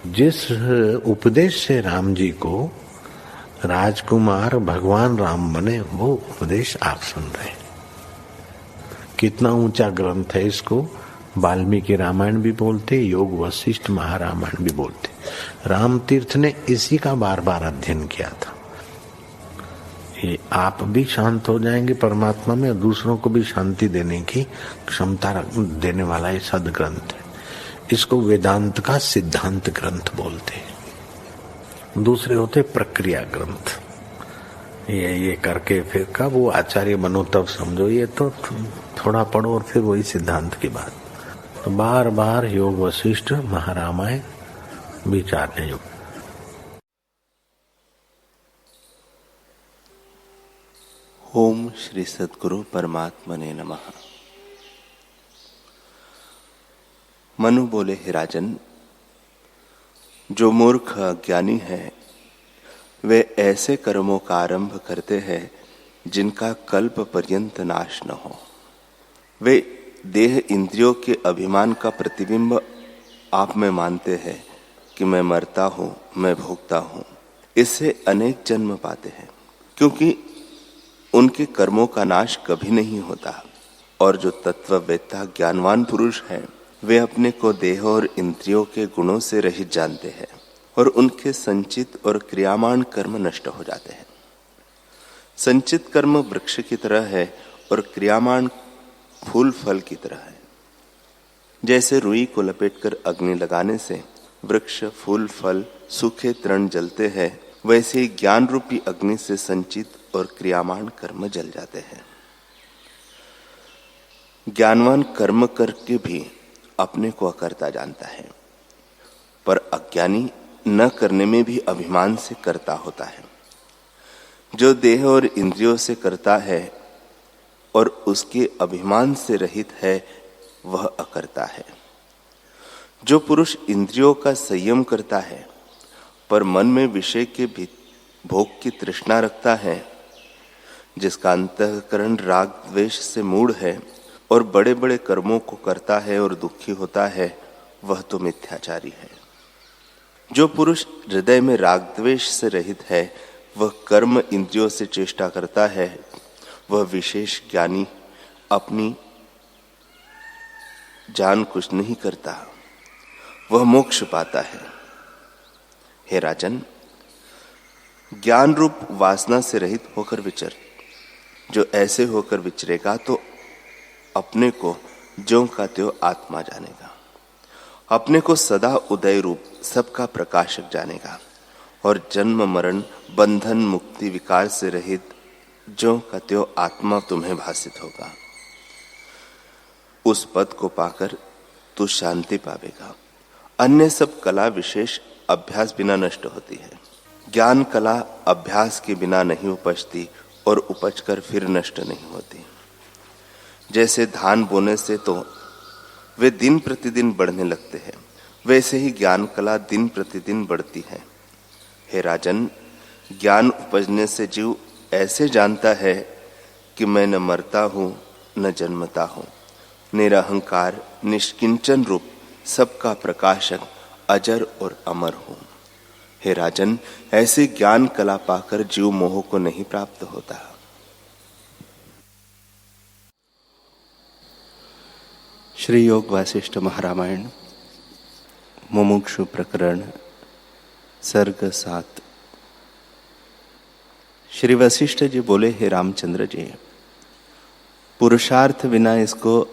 जिस उपदेश से राम जी को राजकुमार भगवान राम बने, वो उपदेश आप सुन रहे हैं। कितना ऊंचा ग्रंथ है। इसको वाल्मीकि रामायण भी बोलते, योग वशिष्ठ महारामायण भी बोलते। राम तीर्थ ने इसी का बार बार अध्ययन किया था। ये आप भी शांत हो जाएंगे परमात्मा में, और दूसरों को भी शांति देने की क्षमता देने वाला ये सदग्रंथ है। इसको वेदांत का सिद्धांत ग्रंथ बोलते हैं। दूसरे होते प्रक्रिया ग्रंथ। ये करके फिर कब वो आचार्य बनो तब समझो, ये तो थोड़ा पढ़ो और फिर वही सिद्धांत की बात। तो बार बार योग वशिष्ठ महारामायण विचारने योग। ओम श्री सद्गुरु परमात्मने नमः। मनु बोले, हे राजन, जो मूर्ख अज्ञानी है वे ऐसे कर्मों का आरंभ करते हैं जिनका कल्प पर्यंत नाश न हो। वे देह इंद्रियों के अभिमान का प्रतिबिंब आप में मानते हैं कि मैं मरता हूं, मैं भोगता हूं। इससे अनेक जन्म पाते हैं, क्योंकि उनके कर्मों का नाश कभी नहीं होता। और जो तत्ववेत्ता ज्ञानवान पुरुष हैं, वे अपने को देह और इंद्रियों के गुणों से रहित जानते हैं और उनके संचित और क्रियामान कर्म नष्ट हो जाते हैं। संचित कर्म वृक्ष की तरह है और क्रियामान फूल फल की तरह है। जैसे रुई को लपेटकर अग्नि लगाने से वृक्ष, फूल, फल, सूखे तृण जलते हैं, वैसे ही ज्ञान रूपी अग्नि से संचित और क्रियामान कर्म जल जाते हैं। ज्ञानवान कर्म करके भी अपने को अकर्ता जानता है, पर अज्ञानी न करने में भी अभिमान से करता होता है। जो देह और इंद्रियों से करता है और उसके अभिमान से रहित है, वह अकर्ता है। जो पुरुष इंद्रियों का संयम करता है पर मन में विषय के भोग की तृष्णा रखता है, जिसका अंतःकरण राग द्वेष से मूढ़ है और बड़े बड़े कर्मों को करता है और दुखी होता है, वह तो मिथ्याचारी है। जो पुरुष हृदय में राग द्वेष से रहित है, वह कर्म इंद्रियों से चेष्टा करता है, वह विशेष ज्ञानी अपनी जान कुछ नहीं करता, वह मोक्ष पाता है। हे राजन, ज्ञान रूप वासना से रहित होकर विचर। जो ऐसे होकर विचरेगा तो अपने को ज्यों का त्यों आत्मा जानेगा, अपने को सदा उदय रूप सबका प्रकाशक जानेगा और जन्म मरण बंधन मुक्ति विकार से रहित ज्यों का त्यों आत्मा तुम्हें भासित होगा। उस पद को पाकर तू शांति पावेगा। अन्य सब कला विशेष अभ्यास बिना नष्ट होती है। ज्ञान कला अभ्यास के बिना नहीं उपजती और उपजकर फिर नष्ट नहीं होती। जैसे धान बोने से तो वे दिन प्रतिदिन बढ़ने लगते हैं, वैसे ही ज्ञान कला दिन प्रतिदिन बढ़ती है। हे राजन, ज्ञान उपजने से जीव ऐसे जानता है कि मैं न मरता हूं न जन्मता हूं, निरहंकार निष्किंचन रूप सबका प्रकाशक अजर और अमर हूं। हे राजन, ऐसे ज्ञान कला पाकर जीव मोह को नहीं प्राप्त होता। श्री योग वासिष्ठ महारामायण मुमुक्षु प्रकरण सर्ग 7। श्री वशिष्ठ जी बोले, हे रामचंद्र जी, पुरुषार्थ बिना इसको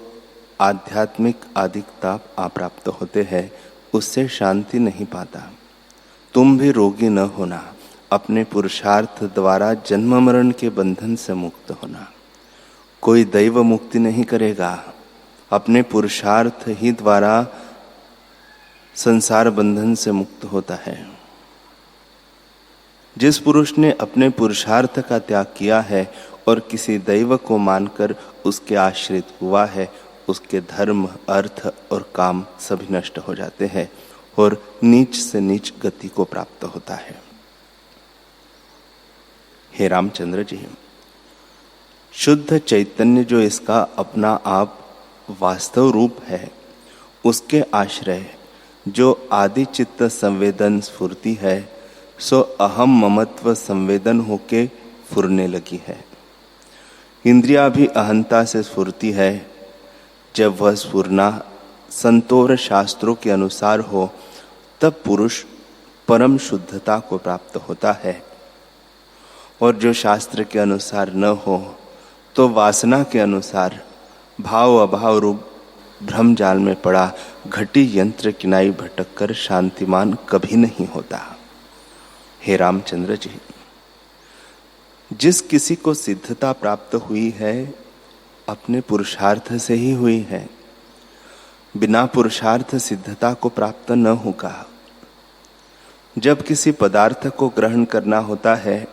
आध्यात्मिक अधिकता अप्राप्त होते हैं, उससे शांति नहीं पाता। तुम भी रोगी न होना, अपने पुरुषार्थ द्वारा जन्म मरण के बंधन से मुक्त होना। कोई दैव मुक्ति नहीं करेगा, अपने पुरुषार्थ ही द्वारा संसार बंधन से मुक्त होता है। जिस पुरुष ने अपने पुरुषार्थ का त्याग किया है और किसी दैव को मानकर उसके आश्रित हुआ है, उसके धर्म, अर्थ और काम सभी नष्ट हो जाते हैं और नीच से नीच गति को प्राप्त होता है। हे रामचंद्र जी, शुद्ध चैतन्य जो इसका अपना आप वास्तव रूप है, उसके आश्रय जो आदि चित्त संवेदन स्फूर्ति है सो अहम ममत्व संवेदन होके फुरने लगी है। इंद्रिया भी अहंता से स्फूर्ति है। जब वह स्फुरना संतोर शास्त्रों के अनुसार हो तब पुरुष परम शुद्धता को प्राप्त होता है, और जो शास्त्र के अनुसार न हो तो वासना के अनुसार भाव अभाव रूप भ्रम जाल में पड़ा घटी यंत्र किनाई भटक कर शांतिमान कभी नहीं होता। हे रामचंद्र जी, जिस किसी को सिद्धता प्राप्त हुई है अपने पुरुषार्थ से ही हुई है। बिना पुरुषार्थ सिद्धता को प्राप्त न होगा। जब किसी पदार्थ को ग्रहण करना होता है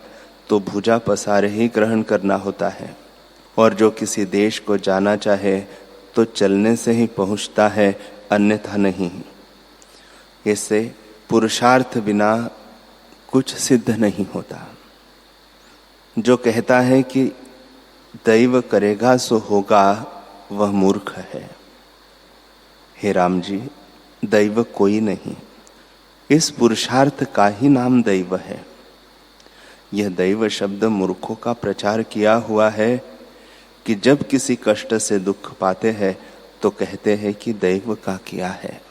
तो भुजा पसारे ही ग्रहण करना होता है, और जो किसी देश को जाना चाहे तो चलने से ही पहुंचता है, अन्यथा नहीं। इससे पुरुषार्थ बिना कुछ सिद्ध नहीं होता। जो कहता है कि दैव करेगा सो होगा, वह मूर्ख है। हे राम जी, दैव कोई नहीं, इस पुरुषार्थ का ही नाम दैव है। यह दैव शब्द मूर्खों का प्रचार किया हुआ है कि जब किसी कष्ट से दुख पाते हैं तो कहते हैं कि दैव का किया है,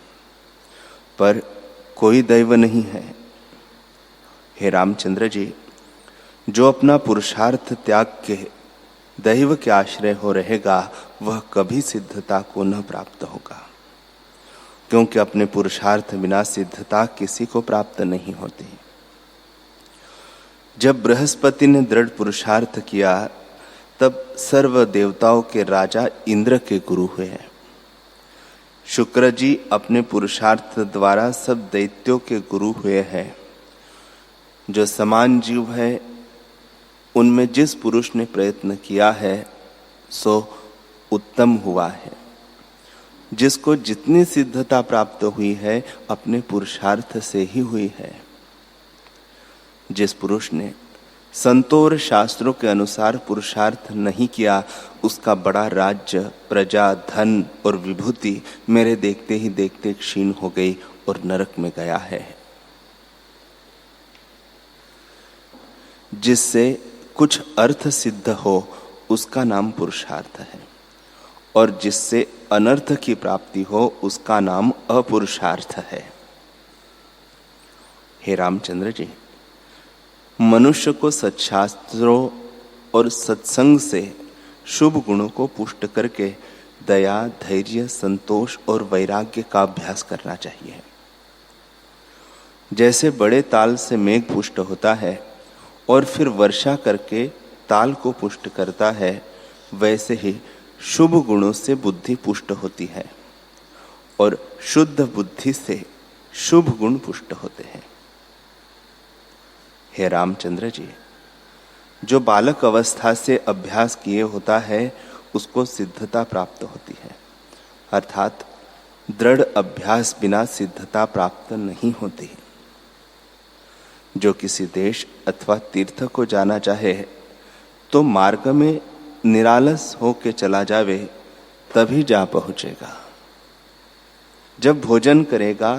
पर कोई दैव नहीं है। हे रामचंद्र जी, जो अपना पुरुषार्थ त्याग के दैव के आश्रय हो रहेगा वह कभी सिद्धता को न प्राप्त होगा, क्योंकि अपने पुरुषार्थ बिना सिद्धता किसी को प्राप्त नहीं होती। जब बृहस्पति ने दृढ़ पुरुषार्थ किया तब सर्व देवताओं के राजा इंद्र के गुरु हुए। शुक्र जी अपने पुरुषार्थ द्वारा सब दैत्यों के गुरु हुए हैं। जो समान जीव है उनमें जिस पुरुष ने प्रयत्न किया है सो उत्तम हुआ है। जिसको जितनी सिद्धता प्राप्त हुई है अपने पुरुषार्थ से ही हुई है। जिस पुरुष ने संतोर शास्त्रों के अनुसार पुरुषार्थ नहीं किया उसका बड़ा राज्य, प्रजा, धन और विभूति मेरे देखते ही देखते क्षीण हो गई और नरक में गया है। जिससे कुछ अर्थ सिद्ध हो उसका नाम पुरुषार्थ है, और जिससे अनर्थ की प्राप्ति हो उसका नाम अपुरुषार्थ है। हे रामचंद्र जी, मनुष्य को सत्शास्त्रों और सत्संग से शुभ गुणों को पुष्ट करके दया, धैर्य, संतोष और वैराग्य का अभ्यास करना चाहिए। जैसे बड़े ताल से मेघ पुष्ट होता है और फिर वर्षा करके ताल को पुष्ट करता है, वैसे ही शुभ गुणों से बुद्धि पुष्ट होती है और शुद्ध बुद्धि से शुभ गुण पुष्ट होते हैं। हे रामचंद्र जी, जो बालक अवस्था से अभ्यास किए होता है उसको सिद्धता प्राप्त होती है, अर्थात दृढ़ अभ्यास बिना सिद्धता प्राप्त नहीं होती। जो किसी देश अथवा तीर्थ को जाना चाहे तो मार्ग में निरालस होके चला जावे तभी जा पहुंचेगा। जब भोजन करेगा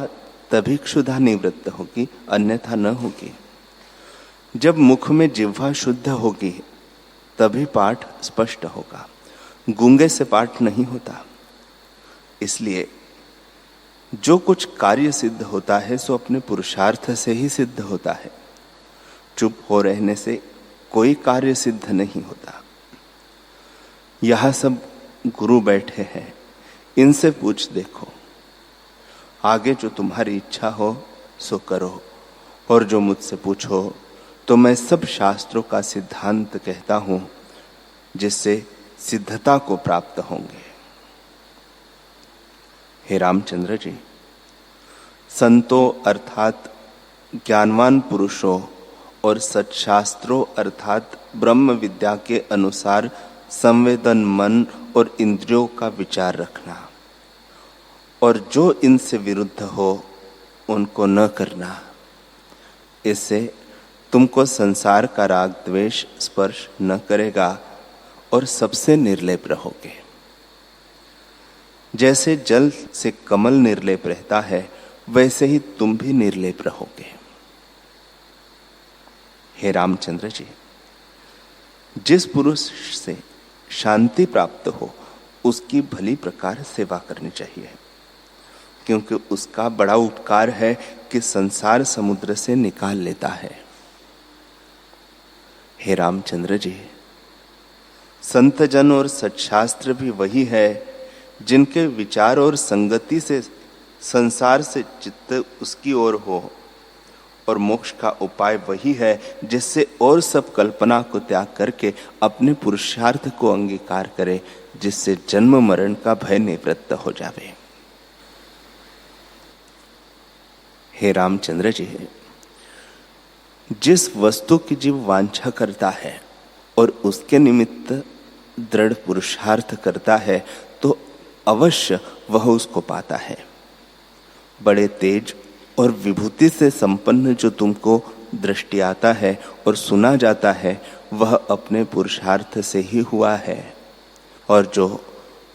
तभी क्षुधा निवृत्त होगी, अन्यथा न होगी। जब मुख में जिह्वा शुद्ध होगी तभी पाठ स्पष्ट होगा, गूंगे से पाठ नहीं होता। इसलिए जो कुछ कार्य सिद्ध होता है सो अपने पुरुषार्थ से ही सिद्ध होता है। चुप हो रहने से कोई कार्य सिद्ध नहीं होता। यह सब गुरु बैठे हैं, इनसे पूछ देखो, आगे जो तुम्हारी इच्छा हो सो करो, और जो मुझसे पूछो तो मैं सब शास्त्रों का सिद्धांत कहता हूं जिससे सिद्धता को प्राप्त होंगे। हे रामचंद्र जी, संतों अर्थात ज्ञानवान पुरुषों और सत्शास्त्रों अर्थात ब्रह्म विद्या के अनुसार संवेदन, मन और इंद्रियों का विचार रखना, और जो इनसे विरुद्ध हो उनको न करना। इससे तुमको संसार का राग द्वेष स्पर्श न करेगा और सबसे निर्लेप रहोगे। जैसे जल से कमल निर्लेप रहता है वैसे ही तुम भी निर्लेप रहोगे। हे रामचंद्र जी, जिस पुरुष से शांति प्राप्त हो उसकी भली प्रकार सेवा करनी चाहिए, क्योंकि उसका बड़ा उपकार है कि संसार समुद्र से निकाल लेता है। हे रामचंद्र जी, संत जन और सच्छास्त्र भी वही है जिनके विचार और संगति से संसार से चित्त उसकी ओर हो, और मोक्ष का उपाय वही है जिससे और सब कल्पना को त्याग करके अपने पुरुषार्थ को अंगीकार करे, जिससे जन्म मरण का भय निवृत्त हो जावे। हे रामचंद्र जी, जिस वस्तु की जीव वांछा करता है और उसके निमित्त दृढ़ पुरुषार्थ करता है तो अवश्य वह उसको पाता है। बड़े तेज और विभूति से संपन्न जो तुमको दृष्टि आता है और सुना जाता है वह अपने पुरुषार्थ से ही हुआ है, और जो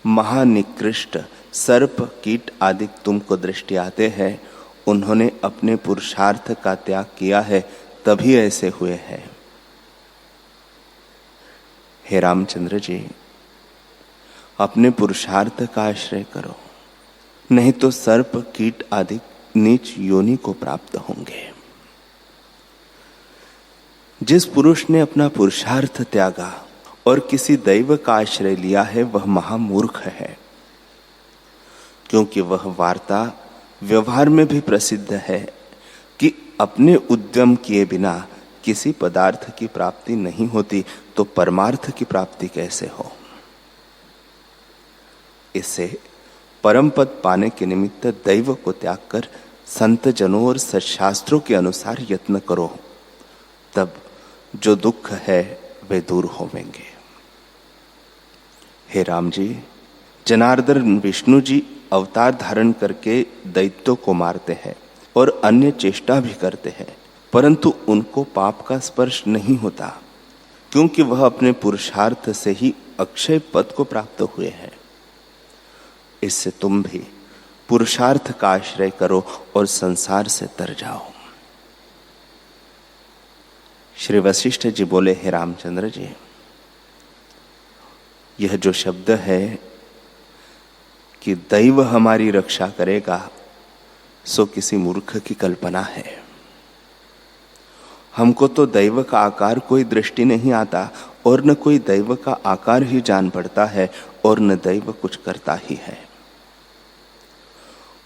महानिकृष्ट सर्प कीट आदि तुमको दृष्टि आते हैं उन्होंने अपने पुरुषार्थ का त्याग किया है, तभी ऐसे हुए हैं। हे रामचंद्र जी, अपने पुरुषार्थ का आश्रय करो, नहीं तो सर्प कीट आदि नीच योनि को प्राप्त होंगे। जिस पुरुष ने अपना पुरुषार्थ त्यागा और किसी दैव का आश्रय लिया है वह महामूर्ख है, क्योंकि वह वार्ता व्यवहार में भी प्रसिद्ध है कि अपने उद्यम किए बिना किसी पदार्थ की प्राप्ति नहीं होती, तो परमार्थ की प्राप्ति कैसे हो। इससे परम पद पाने के निमित्त दैव को त्याग कर संत जनों और सत्शास्त्रों के अनुसार यत्न करो, तब जो दुख है वे दूर होवेंगे। हे राम जी, जनार्दन विष्णु जी अवतार धारण करके दैत्यों को मारते हैं और अन्य चेष्टा भी करते हैं, परंतु उनको पाप का स्पर्श नहीं होता, क्योंकि वह अपने पुरुषार्थ से ही अक्षय पद को प्राप्त हुए हैं। इससे तुम भी पुरुषार्थ का आश्रय करो और संसार से तर जाओ। श्री वशिष्ठ जी बोले, हे रामचंद्र जी, यह जो शब्द है कि दैव हमारी रक्षा करेगा, सो किसी मूर्ख की कल्पना है। हमको तो दैव का आकार कोई दृष्टि नहीं आता और न कोई दैव का आकार ही जान पड़ता है और न दैव कुछ करता ही है।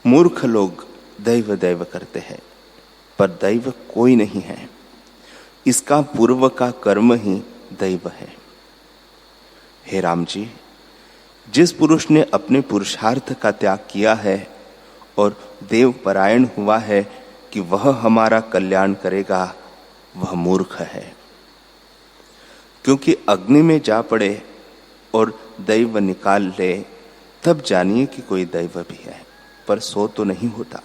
मूर्ख लोग दैव दैव करते हैं, पर दैव कोई नहीं है, इसका पूर्व का कर्म ही दैव है। हे राम जी, जिस पुरुष ने अपने पुरुषार्थ का त्याग किया है और देव परायण हुआ है कि वह हमारा कल्याण करेगा, वह मूर्ख है। क्योंकि अग्नि में जा पड़े और दैव निकाल ले, तब जानिए कि कोई दैव भी है, पर सो तो नहीं होता।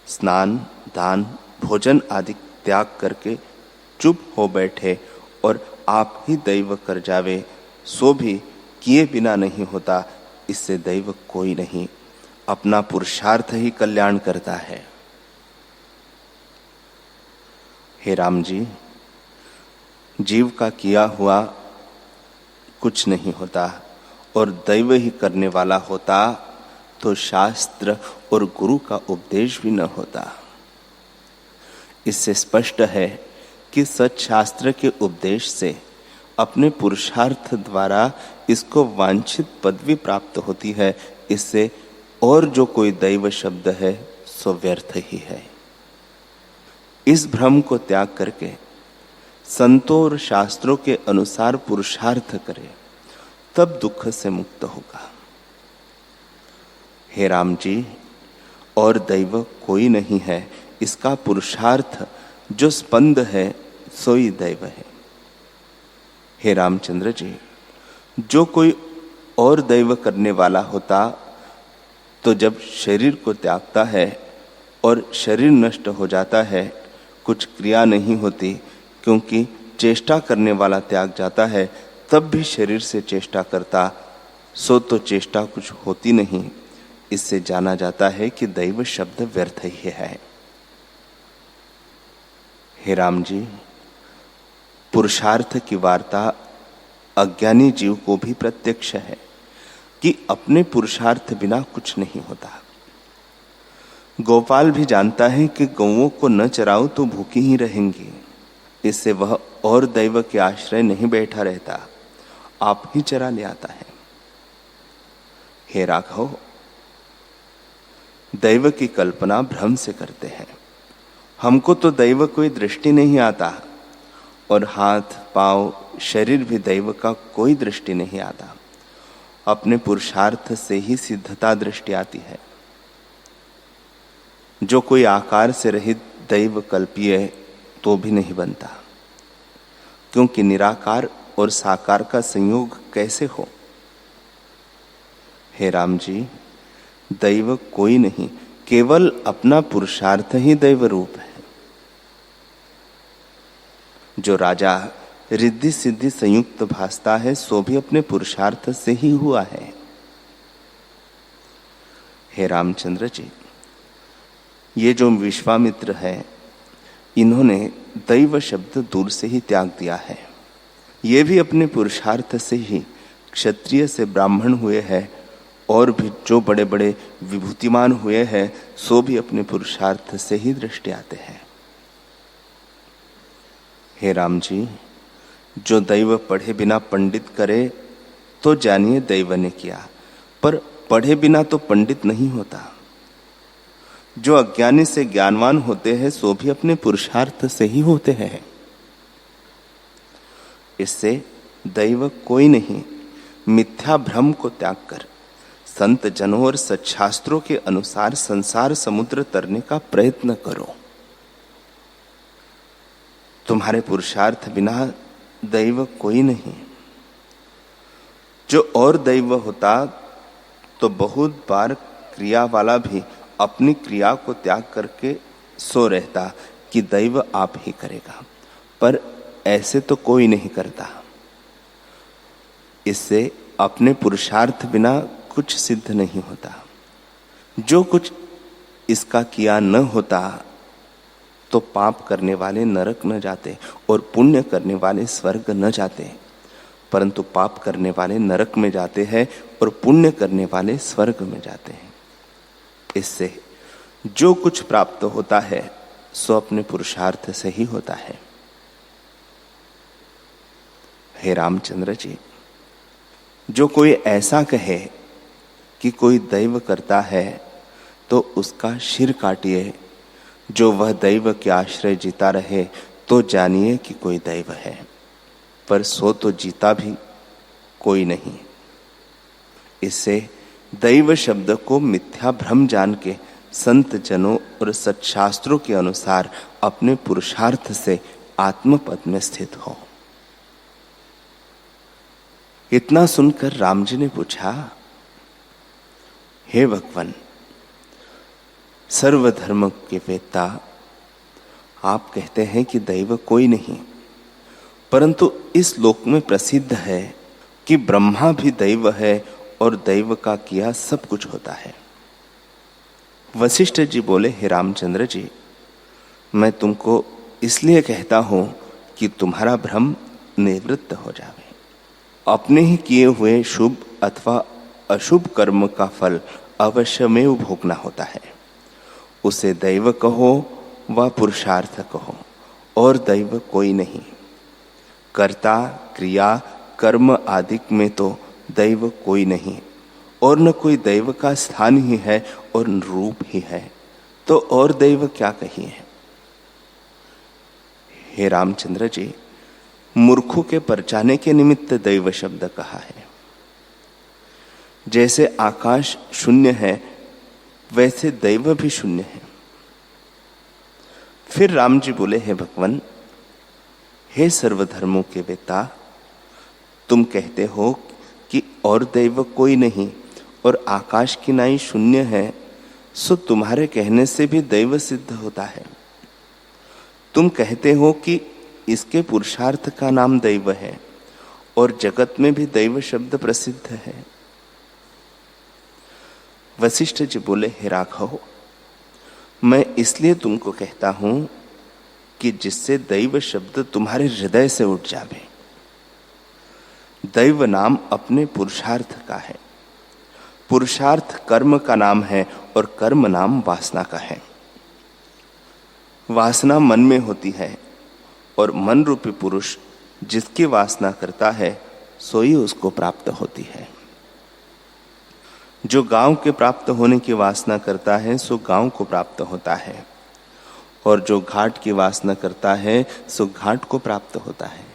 स्नान, दान, भोजन आदि त्याग करके चुप हो बैठे और आप ही दैव कर जावे, सो भी किए बिना नहीं होता। इससे दैव कोई नहीं, अपना पुरुषार्थ ही कल्याण करता है। हे राम जी, जीव का किया हुआ कुछ नहीं होता और दैव ही करने वाला होता तो शास्त्र और गुरु का उपदेश भी न होता। इससे स्पष्ट है कि सत्शास्त्र के उपदेश से अपने पुरुषार्थ द्वारा इसको वांछित पदवी प्राप्त होती है। इससे और जो कोई दैव शब्द है सो व्यर्थ ही है। इस भ्रम को त्याग करके संतों और शास्त्रों के अनुसार पुरुषार्थ करे, तब दुख से मुक्त होगा। हे राम जी, और दैव कोई नहीं है, इसका पुरुषार्थ जो स्पंद है सोई दैव है। हे रामचंद्र जी, जो कोई और दैव करने वाला होता तो जब शरीर को त्यागता है और शरीर नष्ट हो जाता है, कुछ क्रिया नहीं होती, क्योंकि चेष्टा करने वाला त्याग जाता है, तब भी शरीर से चेष्टा करता, सो तो चेष्टा कुछ होती नहीं। इससे जाना जाता है कि दैव शब्द व्यर्थ ही है। हे राम जी, पुरुषार्थ की वार्ता अज्ञानी जीव को भी प्रत्यक्ष है कि अपने पुरुषार्थ बिना कुछ नहीं होता। गोपाल भी जानता है कि गौओं को न चराओ तो भूखी ही रहेंगी, इससे वह और दैव के आश्रय नहीं बैठा रहता, आप ही चरा ले आता है। हे राघव, दैव की कल्पना भ्रम से करते हैं। हमको तो दैव कोई दृष्टि नहीं आता, और हाथ पांव शरीर भी दैव का कोई दृष्टि नहीं आता। अपने पुरुषार्थ से ही सिद्धता दृष्टि आती है। जो कोई आकार से रहित दैव कल्पीय तो भी नहीं बनता, क्योंकि निराकार और साकार का संयोग कैसे हो। हे राम जी, दैव कोई नहीं, केवल अपना पुरुषार्थ ही दैव रूप है। जो राजा रिद्धि सिद्धि संयुक्त भासता है सो भी अपने पुरुषार्थ से ही हुआ है। हे रामचंद्र जी, ये जो विश्वामित्र है, इन्होंने दैव शब्द दूर से ही त्याग दिया है। ये भी अपने पुरुषार्थ से ही क्षत्रिय से ब्राह्मण हुए हैं, और भी जो बड़े बड़े विभूतिमान हुए हैं सो भी अपने पुरुषार्थ से ही दृष्टि आते हैं। हे राम जी, जो दैव पढ़े बिना पंडित करे तो जानिए दैव ने किया, पर पढ़े बिना तो पंडित नहीं होता। जो अज्ञानी से ज्ञानवान होते हैं सो भी अपने पुरुषार्थ से ही होते हैं। इससे दैव कोई नहीं, मिथ्या भ्रम को त्याग कर संत जनों और सच्छास्त्रों के अनुसार संसार समुद्र तरने का प्रयत्न करो। तुम्हारे पुरुषार्थ बिना दैव कोई नहीं। जो और दैव होता तो बहुत बार क्रिया वाला भी अपनी क्रिया को त्याग करके सो रहता कि दैव आप ही करेगा, पर ऐसे तो कोई नहीं करता। इससे अपने पुरुषार्थ बिना कुछ सिद्ध नहीं होता। जो कुछ इसका किया न होता तो पाप करने वाले नरक न जाते और पुण्य करने वाले स्वर्ग न जाते, परंतु पाप करने वाले नरक में जाते हैं और पुण्य करने वाले स्वर्ग में जाते हैं। इससे जो कुछ प्राप्त होता है सो अपने पुरुषार्थ से ही होता है। हे रामचंद्र जी, जो कोई ऐसा कहे कि कोई दैव करता है तो उसका सिर काटिए। जो वह दैव के आश्रय जीता रहे तो जानिए कि कोई दैव है, पर सो तो जीता भी कोई नहीं। इससे दैव शब्द को मिथ्या भ्रम जान के संत जनों और सच्छास्त्रों के अनुसार अपने पुरुषार्थ से आत्मपद में स्थित हो। इतना सुनकर राम जी ने पूछा, हे भगवान, सर्वधर्म के वेत्ता, आप कहते हैं कि दैव कोई नहीं, परंतु इस लोक में प्रसिद्ध है कि ब्रह्मा भी दैव है और दैव का किया सब कुछ होता है। वशिष्ठ जी बोले, हे रामचंद्र जी, मैं तुमको इसलिए कहता हूं कि तुम्हारा भ्रम निवृत्त हो जावे। अपने ही किए हुए शुभ अथवा अशुभ कर्म का फल अवश्यमेव भोगना होता है। उसे दैव कहो व पुरुषार्थ कहो, और दैव कोई नहीं। कर्ता क्रिया कर्म आदि में तो दैव कोई नहीं, और न कोई दैव का स्थान ही है और रूप ही है, तो और दैव क्या कहिए। हे रामचंद्र जी, मूर्खों के परचाने के निमित्त दैव शब्द कहा है। जैसे आकाश शून्य है वैसे दैव भी शून्य है। फिर राम जी बोले, हे भगवान, हे सर्वधर्मों के वेता, तुम कहते हो कि और दैव कोई नहीं और आकाश की नाई शून्य है, सो तुम्हारे कहने से भी दैव सिद्ध होता है। तुम कहते हो कि इसके पुरुषार्थ का नाम दैव है और जगत में भी दैव शब्द प्रसिद्ध है। वशिष्ठ जी बोले, हे राघव, मैं इसलिए तुमको कहता हूं कि जिससे दैव शब्द तुम्हारे हृदय से उठ जावे। दैव नाम अपने पुरुषार्थ का है। पुरुषार्थ कर्म का नाम है और कर्म नाम वासना का है। वासना मन में होती है और मन रूपी पुरुष जिसकी वासना करता है सोई उसको प्राप्त होती है। जो गांव के प्राप्त होने की वासना करता है सो गांव को प्राप्त होता है, और जो घाट की वासना करता है सो घाट को प्राप्त होता है।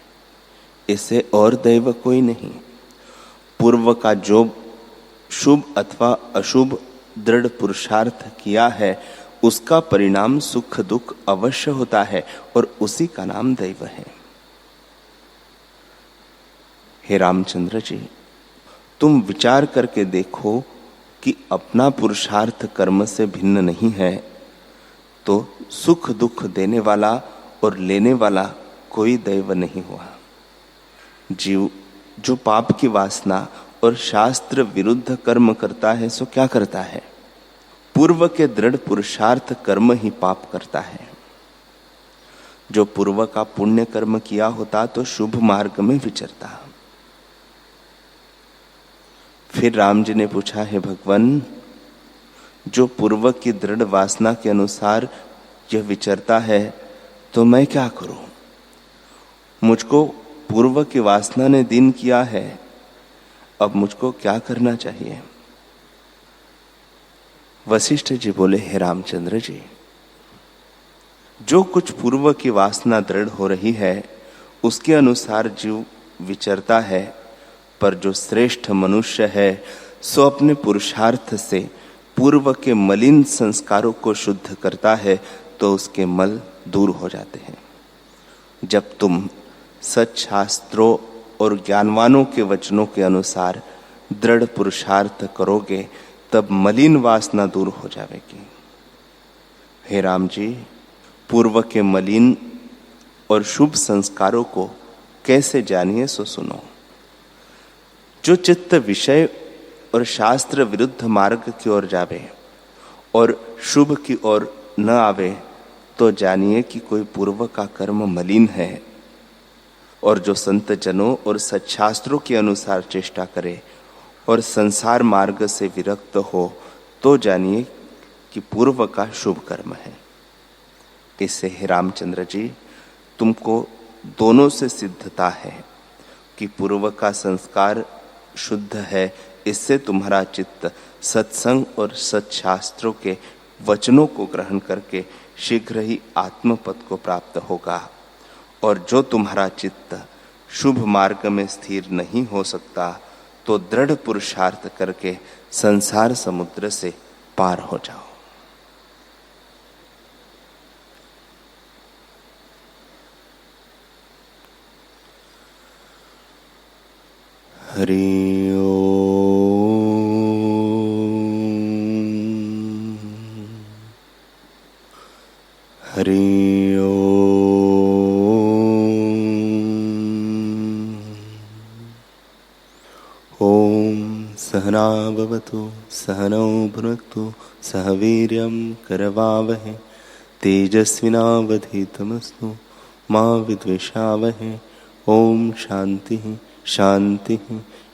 इससे और दैव कोई नहीं। पूर्व का जो शुभ अथवा अशुभ दृढ़ पुरुषार्थ किया है उसका परिणाम सुख दुख अवश्य होता है, और उसी का नाम दैव है। हे रामचंद्र जी, तुम विचार करके देखो कि अपना पुरुषार्थ कर्म से भिन्न नहीं है तो सुख दुख देने वाला और लेने वाला कोई दैव नहीं हुआ। जीव जो पाप की वासना और शास्त्र विरुद्ध कर्म करता है सो क्या करता है? पूर्व के दृढ़ पुरुषार्थ कर्म ही पाप करता है। जो पूर्व का पुण्य कर्म किया होता तो शुभ मार्ग में विचरता। फिर राम जी ने पूछा, है भगवान, जो पूर्व की दृढ़ वासना के अनुसार यह विचरता है तो मैं क्या करूं? मुझको पूर्व की वासना ने दीन किया है, अब मुझको क्या करना चाहिए? वशिष्ठ जी बोले, हे रामचंद्र जी, जो कुछ पूर्व की वासना दृढ़ हो रही है उसके अनुसार जीव विचरता है, पर जो श्रेष्ठ मनुष्य है सो अपने पुरुषार्थ से पूर्व के मलिन संस्कारों को शुद्ध करता है तो उसके मल दूर हो जाते हैं। जब तुम सच्छास्त्रों और ज्ञानवानों के वचनों के अनुसार दृढ़ पुरुषार्थ करोगे तब मलिन वासना दूर हो जाएगी। हे राम जी, पूर्व के मलिन और शुभ संस्कारों को कैसे जानिए सो सुनो। जो चित्त विषय और शास्त्र विरुद्ध मार्ग की ओर जावे और शुभ की ओर न आवे तो जानिए कि कोई पूर्व का कर्म मलिन है, और जो संत जनों और सच्छास्त्रों के अनुसार चेष्टा करे और संसार मार्ग से विरक्त हो तो जानिए कि पूर्व का शुभ कर्म है। इससे हे रामचंद्र जी, तुमको दोनों से सिद्धता है कि पूर्व का संस्कार शुद्ध है। इससे तुम्हारा चित्त सत्संग और सच्छास्त्रों के वचनों को ग्रहण करके शीघ्र ही आत्मपद को प्राप्त होगा, और जो तुम्हारा चित्त शुभ मार्ग में स्थिर नहीं हो सकता तो दृढ़ पुरुषार्थ करके संसार समुद्र से पार हो जाओ। हरि ओम। हरि ओम। ओम सहना भवतु सहनौ भुनक्तु सह वीर्यं करवावहै तेजस्विनावधीतमस्तु मा विद्विषावहै। ओम शांति शांति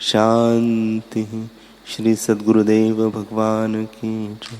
शांति। श्री सद्गुरुदेव भगवान की जय।